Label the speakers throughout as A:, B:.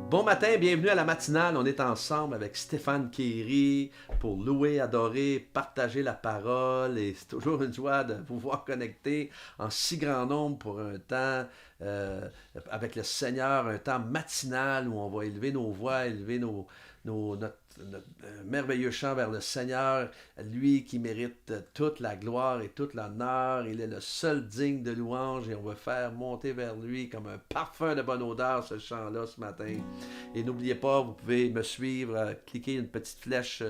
A: Bon matin, bienvenue à la matinale. On est ensemble avec Stéphane Kéry pour louer, adorer, partager la parole. Et c'est toujours une joie de vous voir connecter en si grand nombre pour un temps avec le Seigneur, un temps matinal où on va élever nos voix, élever notre merveilleux chant vers le Seigneur, lui qui mérite toute la gloire et toute l'honneur. Il est le seul digne de louange et on va faire monter vers lui comme un parfum de bonne odeur ce chant-là ce matin. Et n'oubliez pas, vous pouvez me suivre, cliquez une petite flèche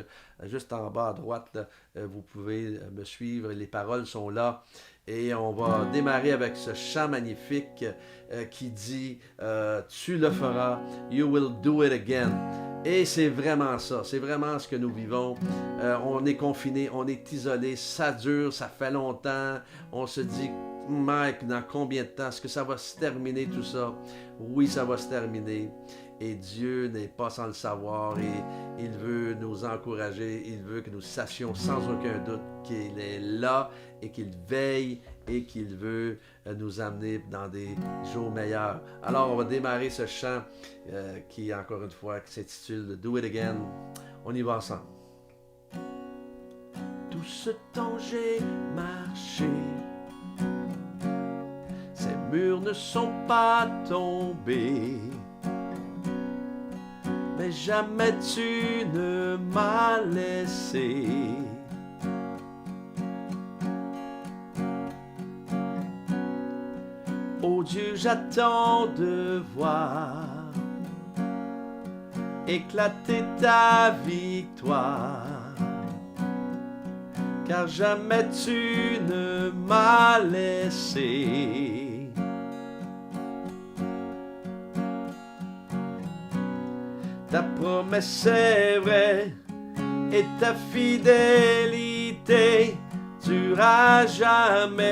A: juste en bas à droite, là, vous pouvez me suivre, les paroles sont là. Et on va démarrer avec ce chant magnifique qui dit tu le feras, you will do it again. Et c'est vraiment ça, c'est vraiment ce que nous vivons. On est confinés, on est isolés, ça dure, ça fait longtemps. On se dit, Mike, dans combien de temps est-ce que ça va se terminer tout ça? Oui, ça va se terminer. Et Dieu n'est pas sans le savoir et il veut nous encourager, il veut que nous sachions sans aucun doute qu'il est là et qu'il veille et qu'il veut nous amener dans des jours meilleurs. Alors on va démarrer ce chant qui, encore une fois, qui s'intitule Do It Again. On y va ensemble. Tout ce temps j'ai marché, ces murs ne sont pas tombés, mais jamais tu ne m'as laissé. Oh Dieu, j'attends de voir éclater ta victoire, car jamais tu ne m'as laissé. Ta promesse est vraie et ta fidélité durera jamais.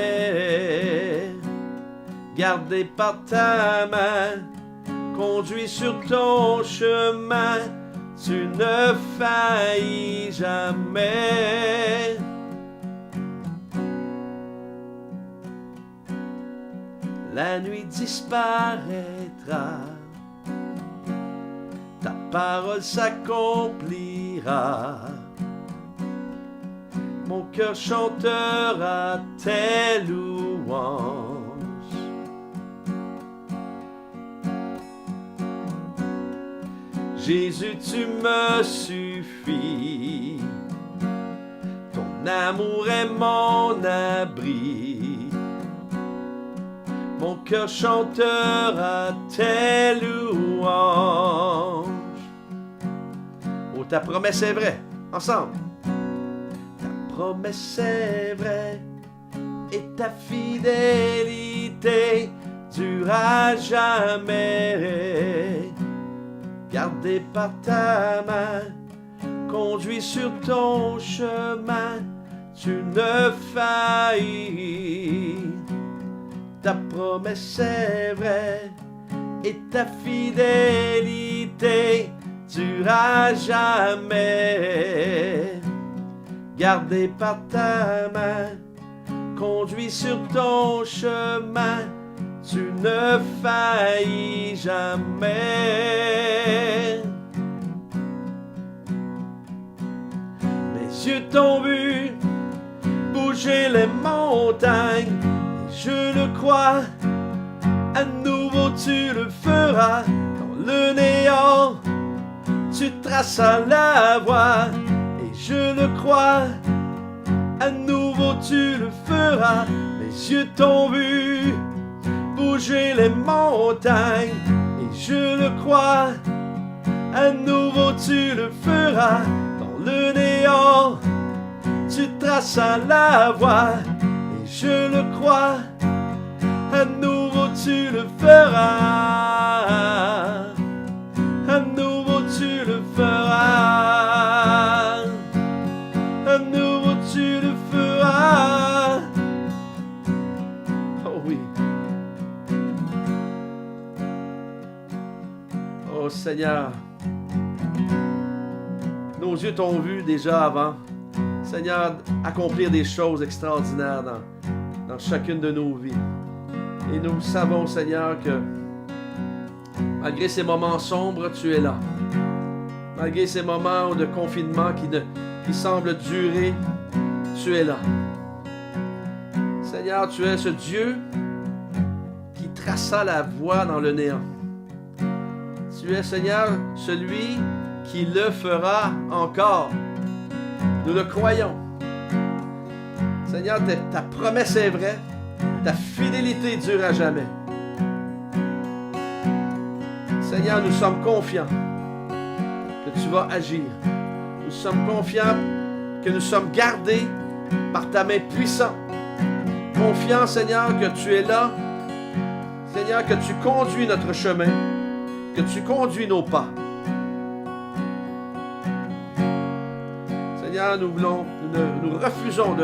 A: Gardé par ta main, conduit sur ton chemin, tu ne faillis jamais. La nuit disparaîtra, ta parole s'accomplira. Mon cœur chantera tes louanges. Jésus, tu me suffis. Ton amour est mon abri. Mon cœur chantera tes louanges. Oh, ta promesse est vraie. Ensemble. Ta promesse est vraie et ta fidélité durera jamais. Gardé par ta main, conduit sur ton chemin, tu ne faillis. Ta promesse est vraie et ta fidélité durera jamais. Gardé par ta main, conduit sur ton chemin, tu ne faillis jamais. Mes yeux t'ont vu bouger les montagnes, et je le crois, à nouveau tu le feras. Dans le néant, tu traças la voie, et je le crois, à nouveau tu le feras. Mes yeux t'ont vu bouger les montagnes, et je le crois, à nouveau tu le feras. Dans le néant, tu traças la voie, et je le crois, à nouveau tu le feras. À nouveau tu le feras. À nouveau tu le feras. Oh oui. Oh Seigneur, nos yeux t'ont vu déjà avant, Seigneur, accomplir des choses extraordinaires dans chacune de nos vies. Et nous savons, Seigneur, que Malgré ces moments sombres, tu es là. Malgré ces moments de confinement qui semblent durer, tu es là. Seigneur, tu es ce Dieu qui traça la voie dans le néant. Tu es, Seigneur, celui qui le fera encore. Nous le croyons. Seigneur, ta promesse est vraie. Ta fidélité dure à jamais. Seigneur, nous sommes confiants que tu vas agir. Nous sommes confiants que nous sommes gardés par ta main puissante. Confiants, Seigneur, que tu es là. Seigneur, que tu conduis notre chemin, que tu conduis nos pas. Seigneur, nous refusons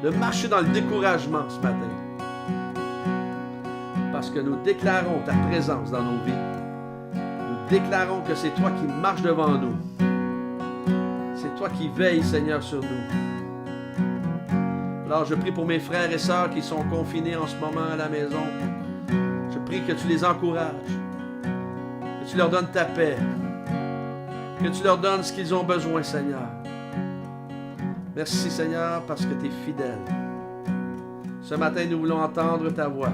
A: de marcher dans le découragement ce matin. Parce que nous déclarons ta présence dans nos vies. Nous déclarons que c'est toi qui marches devant nous. C'est toi qui veilles, Seigneur, sur nous. Alors, je prie pour mes frères et sœurs qui sont confinés en ce moment à la maison. Je prie que tu les encourages, que tu leur donnes ta paix, que tu leur donnes ce qu'ils ont besoin, Seigneur. Merci, Seigneur, parce que tu es fidèle. Ce matin, nous voulons entendre ta voix.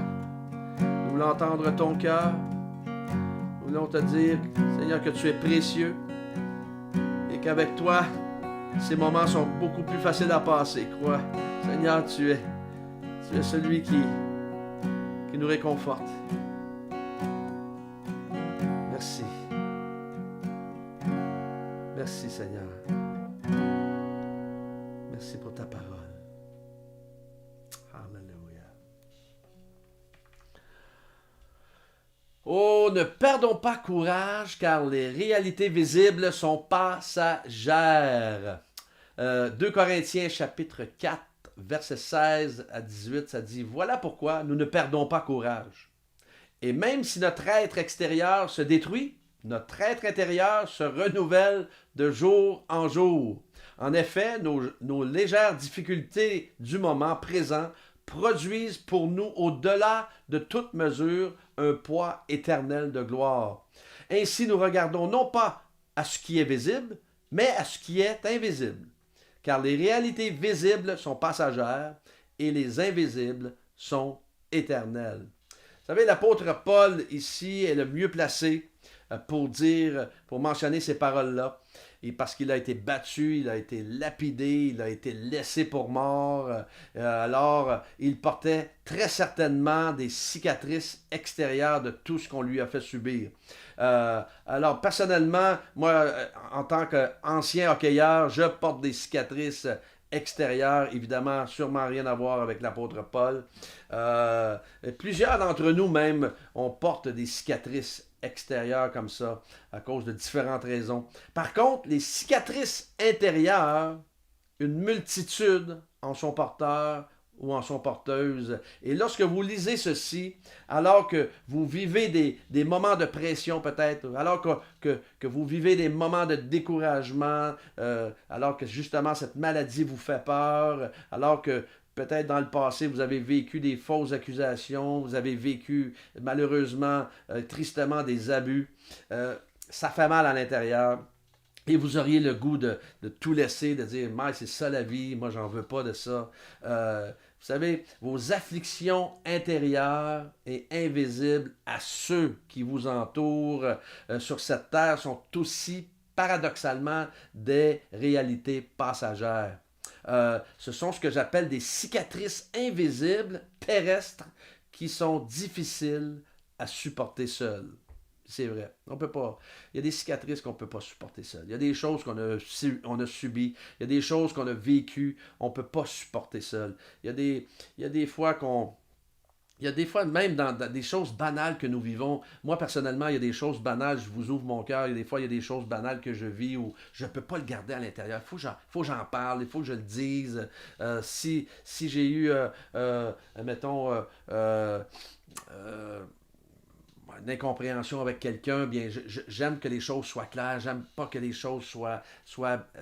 A: Nous voulons entendre ton cœur. Nous voulons te dire, Seigneur, que tu es précieux et qu'avec toi, ces moments sont beaucoup plus faciles à passer. Crois, Seigneur, tu es celui qui nous réconforte. Merci. Merci, Seigneur. Merci pour ta parole. Alléluia. Oh, ne perdons pas courage, car les réalités visibles sont passagères. 2 Corinthiens chapitre 4, versets 16 à 18, ça dit « Voilà pourquoi nous ne perdons pas courage. Et même si notre être extérieur se détruit, notre être intérieur se renouvelle de jour en jour. En effet, nos légères difficultés du moment présent produisent pour nous, au-delà de toute mesure, un poids éternel de gloire. Ainsi, nous regardons non pas à ce qui est visible, mais à ce qui est invisible. Car les réalités visibles sont passagères et les invisibles sont éternelles. » Vous savez, l'apôtre Paul, ici, est le mieux placé pour mentionner ces paroles-là. Et parce qu'il a été battu, il a été lapidé, il a été laissé pour mort. Alors, il portait très certainement des cicatrices extérieures de tout ce qu'on lui a fait subir. Alors, personnellement, moi, en tant qu'ancien hockeyeur, je porte des cicatrices extérieures, évidemment, sûrement rien à voir avec l'apôtre Paul. Plusieurs d'entre nous même, on porte des cicatrices extérieures comme ça, à cause de différentes raisons. Par contre, les cicatrices intérieures, une multitude en sont porteurs ou en sont porteuses. Et lorsque vous lisez ceci, alors que vous vivez des moments de pression peut-être, alors que vous vivez des moments de découragement, alors que justement cette maladie vous fait peur, alors que peut-être dans le passé, vous avez vécu des fausses accusations, vous avez vécu malheureusement, tristement des abus. Ça fait mal à l'intérieur. Et vous auriez le goût de tout laisser, de dire « Mais c'est ça la vie, moi j'en veux pas de ça. » Vous savez, vos afflictions intérieures et invisibles à ceux qui vous entourent sur cette terre sont aussi paradoxalement des réalités passagères. Ce sont ce que j'appelle des cicatrices invisibles terrestres qui sont difficiles à supporter seules. C'est vrai, on peut pas. Il y a des cicatrices qu'on ne peut pas supporter seul. Il y a des choses qu'on a subies. Il y a des choses qu'on a vécues. On ne peut pas supporter seul. Il y a des fois même dans des choses banales que nous vivons. Moi, personnellement, il y a des choses banales, je vous ouvre mon cœur. Il y a des fois, il y a des choses banales que je vis où je ne peux pas le garder à l'intérieur. Il faut que j'en parle, il faut que je le dise. Si j'ai eu, mettons, une incompréhension avec quelqu'un, bien, j'aime que les choses soient claires, j'aime pas que les choses soient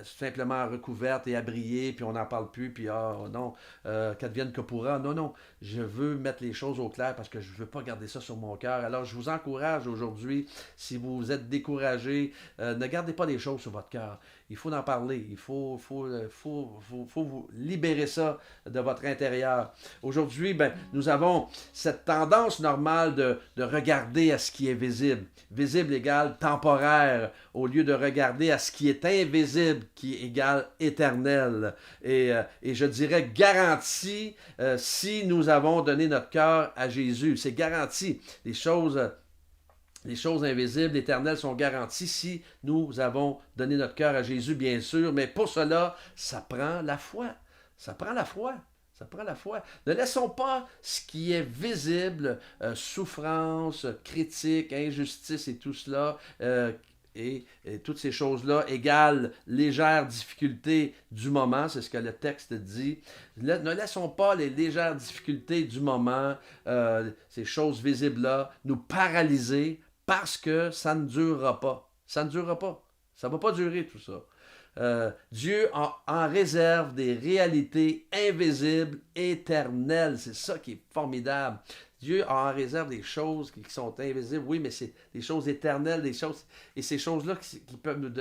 A: simplement recouvertes et à briller, puis on n'en parle plus, puis non, qu'advienne que pourra. Non, non, je veux mettre les choses au clair parce que je veux pas garder ça sur mon cœur. Alors, je vous encourage aujourd'hui, si vous êtes découragé, ne gardez pas les choses sur votre cœur. Il faut en parler, faut vous libérer ça de votre intérieur. Aujourd'hui, ben, nous avons cette tendance normale de regarder à ce qui est visible. Visible égale temporaire, au lieu de regarder à ce qui est invisible, qui égale éternel. Et je dirais garanti si nous avons donné notre cœur à Jésus. C'est garanti. Les choses invisibles, éternelles sont garanties si nous avons donné notre cœur à Jésus, bien sûr, mais pour cela, ça prend la foi. Ça prend la foi. Ça prend la foi. Ne laissons pas ce qui est visible, souffrance, critique, injustice et tout cela, et toutes ces choses-là égale légère difficulté du moment, c'est ce que le texte dit. Ne laissons pas les légères difficultés du moment, ces choses visibles-là, nous paralyser parce que ça ne durera pas. Ça ne durera pas. Ça ne va pas durer tout ça. Dieu en réserve des réalités invisibles, éternelles. C'est ça qui est formidable. Dieu en réserve des choses qui sont invisibles, oui, mais c'est des choses éternelles, des choses, et ces choses-là qui peuvent nous,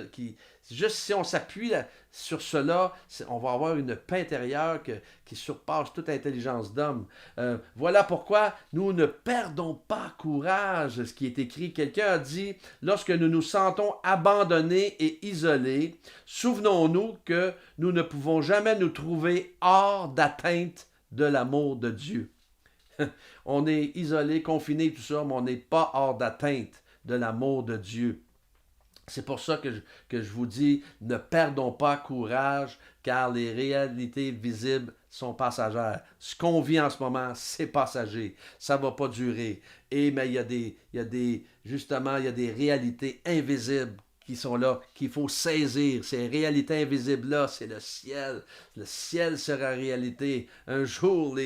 A: juste si on s'appuie sur cela, on va avoir une paix intérieure qui surpasse toute intelligence d'homme. Voilà pourquoi nous ne perdons pas courage, ce qui est écrit. Quelqu'un a dit, lorsque nous nous sentons abandonnés et isolés, souvenons-nous que nous ne pouvons jamais nous trouver hors d'atteinte de l'amour de Dieu. On est isolé, confiné, tout ça, mais on n'est pas hors d'atteinte de l'amour de Dieu. C'est pour ça que je vous dis, ne perdons pas courage, car les réalités visibles sont passagères. Ce qu'on vit en ce moment, c'est passager. Ça ne va pas durer. Mais il y a des réalités invisibles qui sont là, qu'il faut saisir. Ces réalités invisibles-là, c'est le ciel. Le ciel sera réalité. Un jour,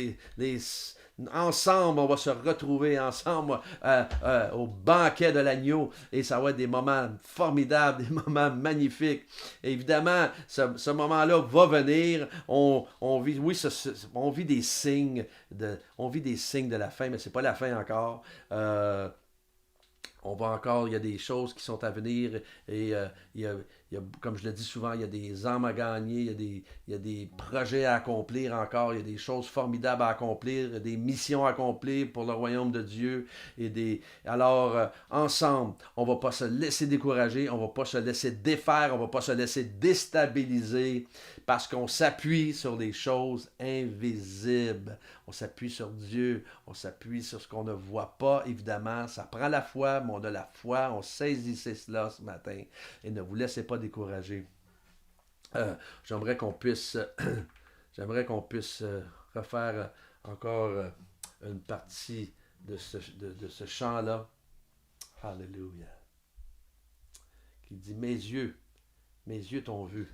A: ensemble, on va se retrouver ensemble au banquet de l'agneau et ça va être des moments formidables, des moments magnifiques. Et évidemment, ce moment-là va venir. On vit des signes de la fin, mais c'est pas la fin encore. Il y a des choses qui sont à venir et comme je le dis souvent, il y a des âmes à gagner, il y a des projets à accomplir encore, il y a des choses formidables à accomplir, des missions à accomplir pour le royaume de Dieu. Alors, ensemble, on ne va pas se laisser décourager, on ne va pas se laisser défaire, on ne va pas se laisser déstabiliser parce qu'on s'appuie sur des choses invisibles. On s'appuie sur Dieu, on s'appuie sur ce qu'on ne voit pas, évidemment. Ça prend la foi, mais on a la foi, on saisissait cela ce matin. Et ne vous laissez pas décourager. J'aimerais qu'on puisse refaire encore une partie de ce chant-là. Alléluia. Qui dit, mes yeux t'ont vu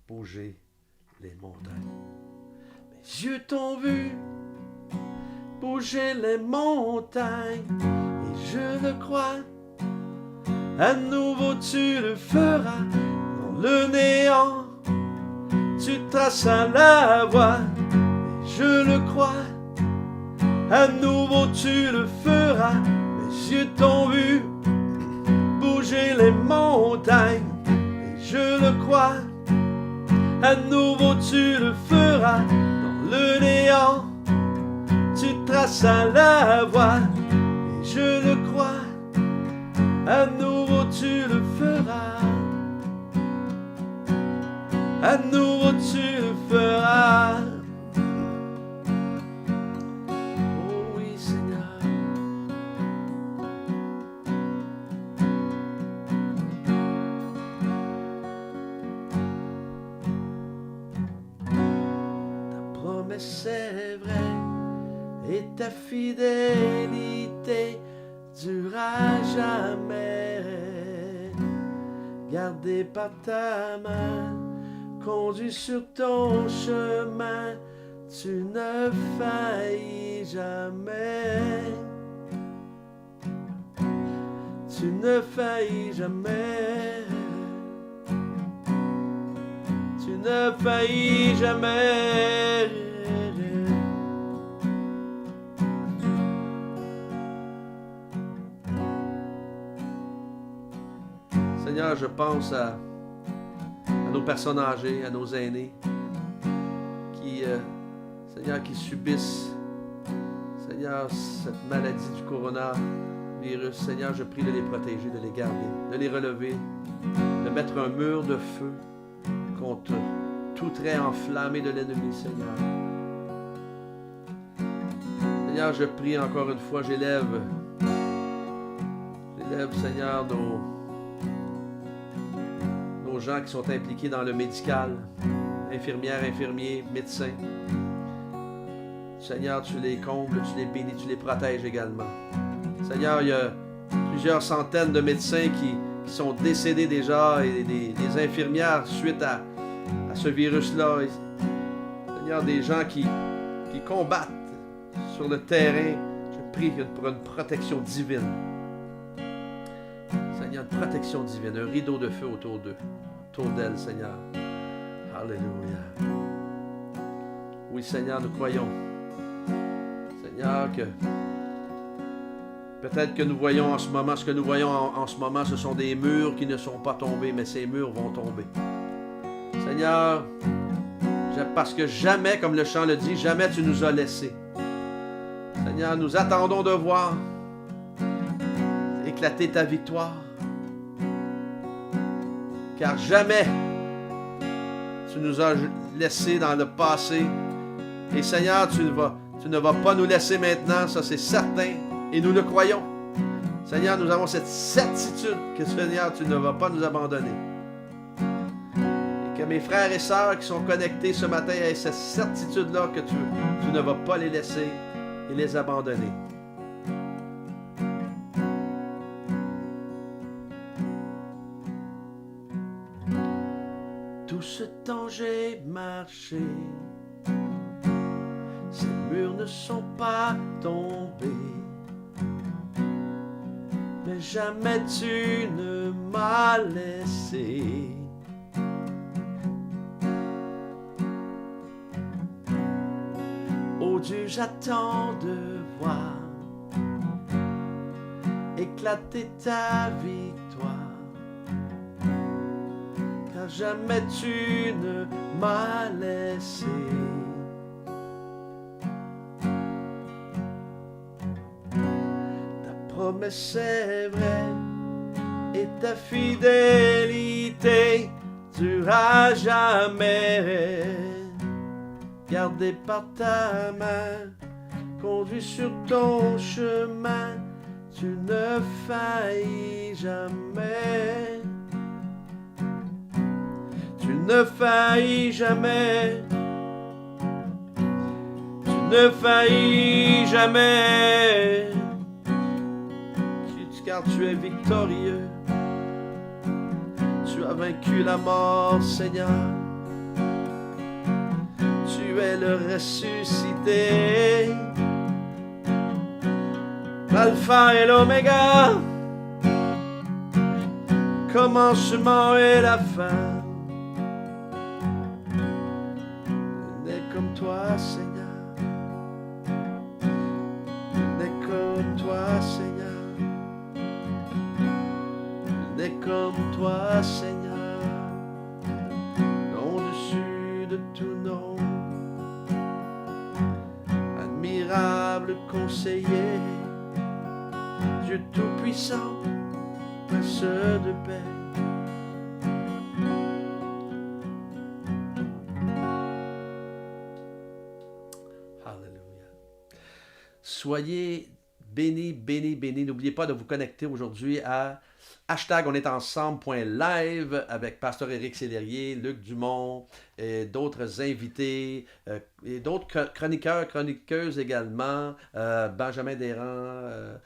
A: bouger les montagnes. Mes yeux t'ont vu bouger les montagnes, et je le crois. À nouveau tu le feras dans le néant. Tu traças la voie, et je le crois. À nouveau tu le feras. Mes yeux t'ont vu bouger les montagnes, et je le crois. À nouveau tu le feras dans le néant. Tu traças la voie, et je le crois. À nouveau tu le feras. À nouveau tu le feras. Oh oui, Seigneur. Ta promesse est vraie et ta fidélité durera jamais. Gardé par ta main, conduit sur ton chemin, tu ne faillis jamais. Tu ne faillis jamais. Tu ne faillis jamais. Seigneur, je pense à nos personnes âgées, à nos aînés, qui, Seigneur, qui subissent, Seigneur, cette maladie du coronavirus. Seigneur, je prie de les protéger, de les garder, de les relever, de mettre un mur de feu contre tout trait enflammé de l'ennemi, Seigneur. Seigneur, je prie encore une fois, j'élève, Seigneur, nos gens qui sont impliqués dans le médical, infirmières, infirmiers, médecins. Seigneur, tu les combles, tu les bénis, tu les protèges également. Seigneur, il y a plusieurs centaines de médecins qui sont décédés déjà et des infirmières suite à ce virus-là. Seigneur, des gens qui combattent sur le terrain. Je prie pour une protection divine. Seigneur, une protection divine, un rideau de feu autour d'elle, Seigneur. Alléluia. Oui, Seigneur, nous croyons, Seigneur, que peut-être que nous voyons en ce moment, ce que nous voyons en ce moment, ce sont des murs qui ne sont pas tombés, mais ces murs vont tomber. Seigneur, parce que jamais, comme le chant le dit, jamais tu nous as laissés. Seigneur, nous attendons de voir éclater ta victoire. Car jamais tu nous as laissés dans le passé. Et Seigneur, tu ne vas pas nous laisser maintenant, ça c'est certain. Et nous le croyons. Seigneur, nous avons cette certitude que Seigneur, tu ne vas pas nous abandonner. Et que mes frères et sœurs qui sont connectés ce matin aient cette certitude-là que tu ne vas pas les laisser et les abandonner. Tout ce temps j'ai marché, ces murs ne sont pas tombés, mais jamais tu ne m'as laissé. Oh Dieu, j'attends de voir éclater ta victoire. Car jamais tu ne m'as laissé. Ta promesse est vraie et ta fidélité durera jamais. Gardé par ta main, conduit sur ton chemin, tu ne faillis jamais. Tu ne faillis jamais. Tu ne faillis jamais. Car tu es victorieux. Tu as vaincu la mort, Seigneur. Tu es le ressuscité. L'alpha et l'oméga. Commencement et la fin. Toi, Seigneur, n'est comme toi, Seigneur, n'est comme toi, Seigneur, au-dessus de tout nom, admirable conseiller, Dieu tout-puissant, prince de paix. Soyez bénis, bénis, bénis. N'oubliez pas de vous connecter aujourd'hui à #onEstEnsemble.live avec Pasteur Éric Sellerier, Luc Dumont et d'autres invités et d'autres chroniqueurs, chroniqueuses également, Benjamin Desrands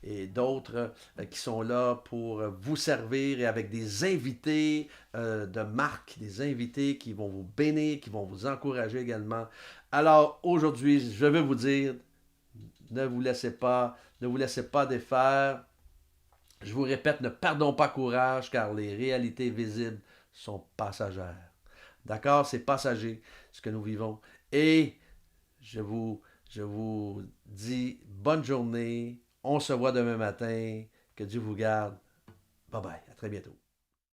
A: et d'autres qui sont là pour vous servir et avec des invités de marque, des invités qui vont vous bénir, qui vont vous encourager également. Alors aujourd'hui, je veux vous dire, ne vous laissez pas défaire. Je vous répète, ne perdons pas courage car les réalités visibles sont passagères. D'accord? C'est passager ce que nous vivons. Et je vous, je vous dis bonne journée. On se voit demain matin. Que Dieu vous garde. Bye bye. À très bientôt.